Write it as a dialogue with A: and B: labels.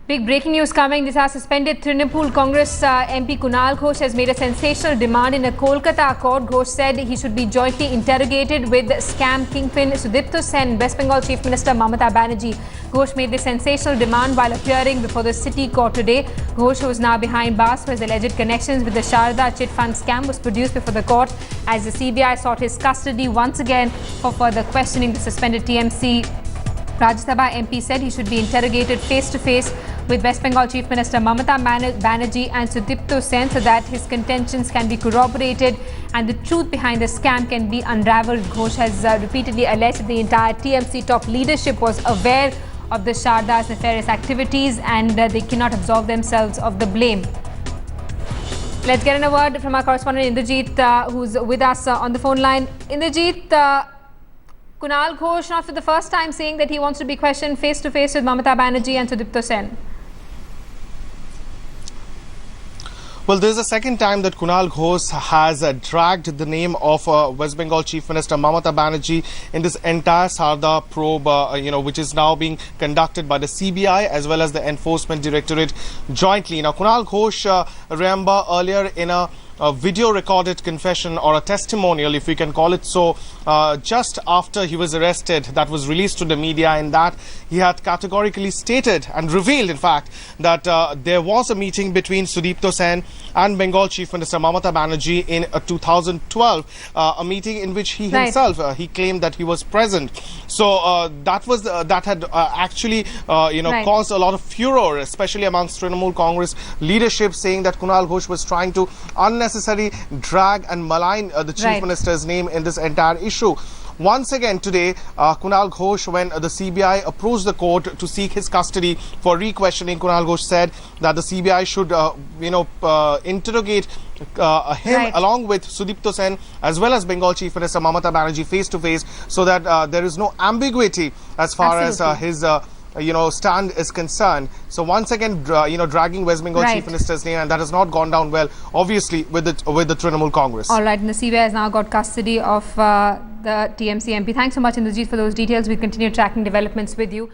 A: Big breaking news coming. This has suspended Trinamool Congress MP Kunal Ghosh has made a sensational demand in a Kolkata court. Ghosh said he should be jointly interrogated with scam kingpin Sudipto Sen, West Bengal Chief Minister Mamata Banerjee. Ghosh made this sensational demand while appearing before the city court today. Ghosh, who is now behind bars for his alleged connections with the Sharda chit fund scam, was produced before the court as the CBI sought his custody once again for further questioning. The suspended TMC Rajya Sabha MP said he should be interrogated face-to-face with West Bengal Chief Minister Mamata Banerjee and Sudipto Sen so that his contentions can be corroborated and the truth behind the scam can be unravelled. Ghosh has repeatedly alleged that the entire TMC top leadership was aware of the Sharda's nefarious activities and they cannot absolve themselves of the blame. Let's get in a word from our correspondent Indrajit, who's with us on the phone line. Indrajit, Kunal Ghosh, not for the first time, saying that he wants to be questioned face-to-face with Mamata Banerjee and Sudipto Sen.
B: Well, this is the second time that Kunal Ghosh has dragged the name of West Bengal Chief Minister Mamata Banerjee in this entire Sharda probe, which is now being conducted by the CBI as well as the Enforcement Directorate jointly. Now, Kunal Ghosh, remember earlier in a video recorded confession or a testimonial, if we can call it so, just after he was arrested, that was released to the media, in that he had categorically stated and revealed, in fact, that there was a meeting between Sudipto Sen and Bengal Chief Minister Mamata Banerjee in 2012, a meeting in which he himself, he claimed that he was present. So that had actually, caused a lot of furor, especially amongst Trinamool Congress leadership, saying that Kunal Ghosh was trying to unnecessarily drag and malign the Chief Minister's name in this entire issue. Once again today, Kunal Ghosh, when the CBI approached the court to seek his custody for re-questioning, Kunal Ghosh said that the CBI should, interrogate him along with Sudipto Sen as well as Bengal Chief Minister Mamata Banerjee face-to-face, so that there is no ambiguity as far as his stand is concerned. So once again, dragging West Bengal Chief Minister's name, and that has not gone down well, obviously, with the Trinamool Congress.
A: All right, and the CBI has now got custody of the TMC MP. Thanks so much, Indrajit, for those details. We continue tracking developments with you.